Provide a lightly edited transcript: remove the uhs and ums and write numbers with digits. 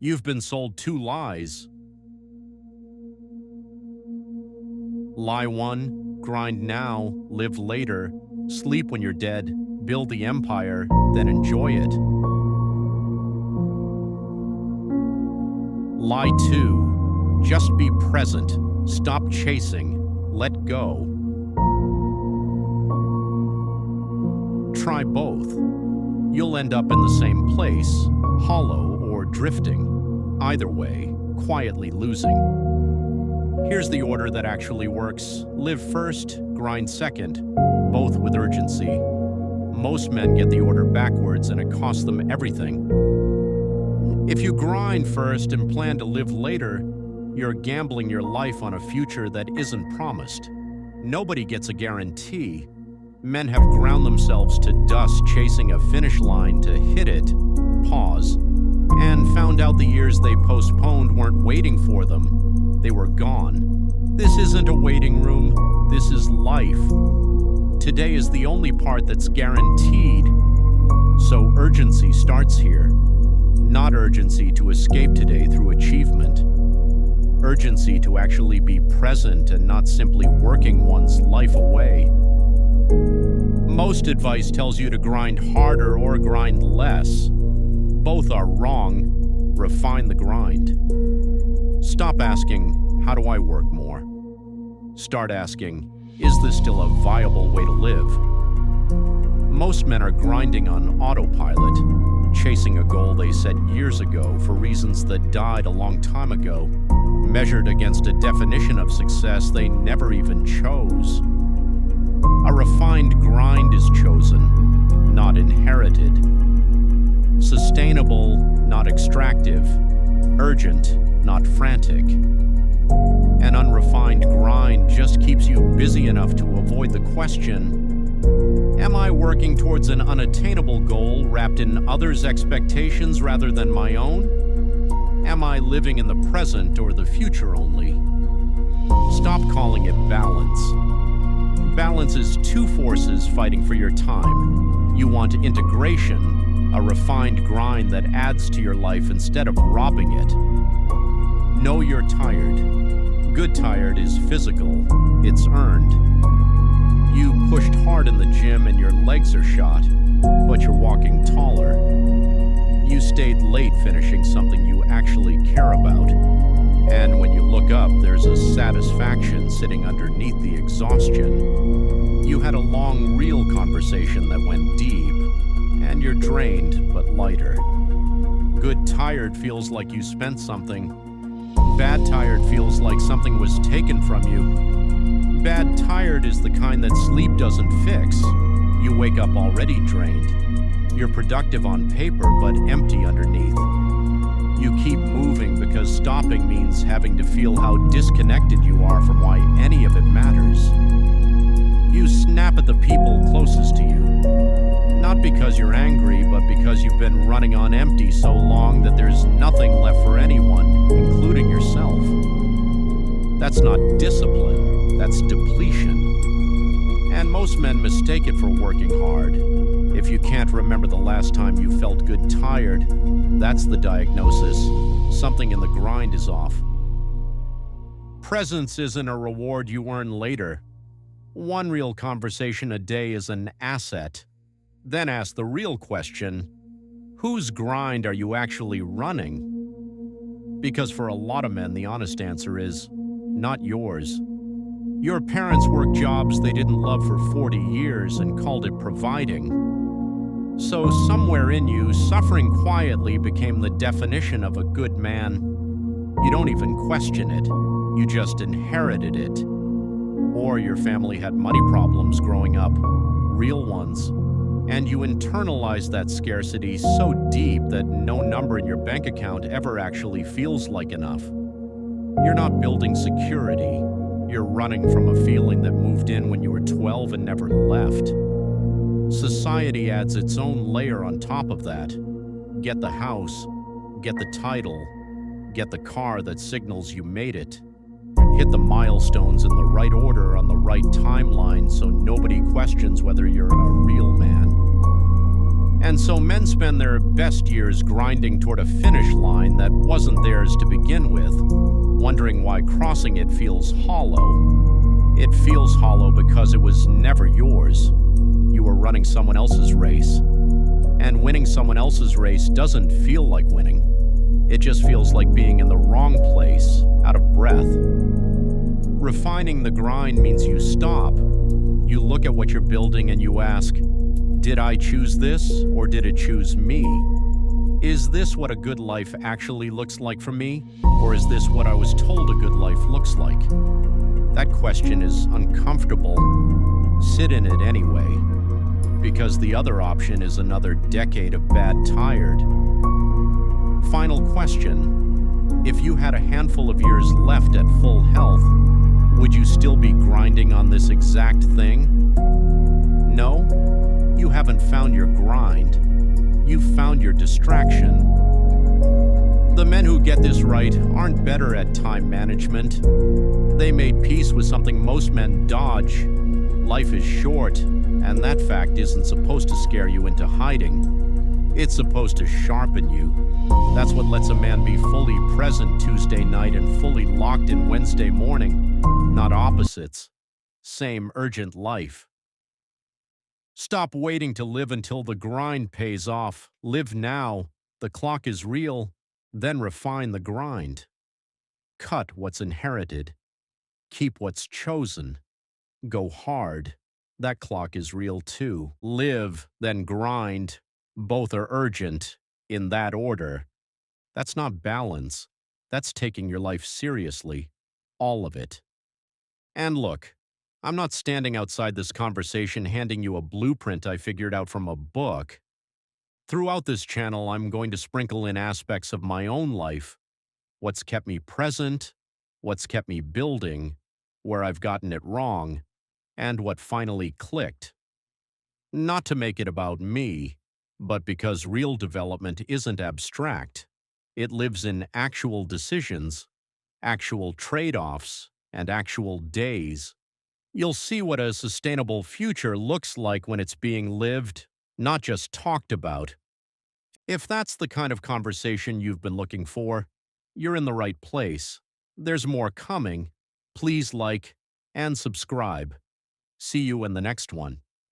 You've been sold two lies. Lie 1, grind now, live later, sleep when you're dead, build the empire, then enjoy it. Lie 2, just be present, stop chasing, let go. Try both. You'll end up in the same place, hollow or drifting. Either way, quietly losing. Here's the order that actually works. Live first, grind second, both with urgency. Most men get the order backwards and it costs them everything. If you grind first and plan to live later, you're gambling your life on a future that isn't promised. Nobody gets a guarantee. Men have ground themselves to dust chasing a finish line to hit it, pause, and found out the years they postponed weren't waiting for them. They were gone. This isn't a waiting room. This is life. Today is the only part that's guaranteed. So urgency starts here. Not urgency to escape today through achievement. Urgency to actually be present and not simply working one's life away. Most advice tells you to grind harder or grind less. Both are wrong. Refine the grind. Stop asking, how do I work more? Start asking, is this still a viable way to live? Most men are grinding on autopilot, chasing a goal they set years ago for reasons that died a long time ago, measured against a definition of success they never even chose. A refined grind is chosen, not inherited. Sustainable, not extractive. Urgent, not frantic. An unrefined grind just keeps you busy enough to avoid the question, am I working towards an unattainable goal wrapped in others' expectations rather than my own? Am I living in the present or the future only? Stop calling it balance. Balance is two forces fighting for your time. You want integration, a refined grind that adds to your life instead of robbing it. Know you're tired. Good tired is physical. It's earned. You pushed hard in the gym and your legs are shot, but you're walking taller. You stayed late finishing something you actually care about. And when you look up, there's a satisfaction sitting underneath the exhaustion. You had a long, real conversation that went deep, and you're drained, but lighter. Good tired feels like you spent something. Bad tired feels like something was taken from you. Bad tired is the kind that sleep doesn't fix. You wake up already drained. You're productive on paper, but empty underneath. You keep moving because stopping means having to feel how disconnected you are from why any of it matters. You snap at the people closest to you. Not because you're angry, but because you've been running on empty so long that there's nothing left for anyone, including yourself. That's not discipline, that's depletion. And most men mistake it for working hard. If you can't remember the last time you felt good tired, that's the diagnosis. Something in the grind is off. Presence isn't a reward you earn later. One real conversation a day is an asset. Then ask the real question, whose grind are you actually running? Because for a lot of men, the honest answer is, not yours. Your parents worked jobs they didn't love for 40 years and called it providing. So somewhere in you, suffering quietly became the definition of a good man. You don't even question it. You just inherited it. Or your family had money problems growing up, real ones. And you internalize that scarcity so deep that no number in your bank account ever actually feels like enough. You're not building security. You're running from a feeling that moved in when you were 12 and never left. Society adds its own layer on top of that. Get the house, get the title, get the car that signals you made it. Hit the milestones in the right order on the right timeline so nobody questions whether you're a real man. And so men spend their best years grinding toward a finish line that wasn't theirs to begin with, wondering why crossing it feels hollow. It feels hollow because it was never yours. You were running someone else's race. And winning someone else's race doesn't feel like winning. It just feels like being in the wrong place, out of breath. Refining the grind means you stop. You look at what you're building and you ask, did I choose this or did it choose me? Is this what a good life actually looks like for me? Or is this what I was told a good life looks like? That question is uncomfortable. Sit in it anyway, because the other option is another decade of bad tired. Final question. If you had a handful of years left at full health, would you still be grinding on this exact thing? No? You haven't found your grind. You've found your distraction. The men who get this right aren't better at time management. They made peace with something most men dodge. Life is short, and that fact isn't supposed to scare you into hiding. It's supposed to sharpen you. That's what lets a man be fully present Tuesday night and fully locked in Wednesday morning. Not opposites. Same urgent life. Stop waiting to live until the grind pays off. Live now. The clock is real. Then refine the grind. Cut what's inherited. Keep what's chosen. Go hard. That clock is real too. Live, then grind. Both are urgent, in that order. That's not balance. That's taking your life seriously. All of it. And look, I'm not standing outside this conversation handing you a blueprint I figured out from a book. Throughout this channel, I'm going to sprinkle in aspects of my own life. What's kept me present, what's kept me building, where I've gotten it wrong, and what finally clicked. Not to make it about me, but because real development isn't abstract. It lives in actual decisions, actual trade-offs, and actual days. You'll see what a sustainable future looks like when it's being lived, not just talked about. If that's the kind of conversation you've been looking for, you're in the right place. There's more coming. Please like and subscribe. See you in the next one.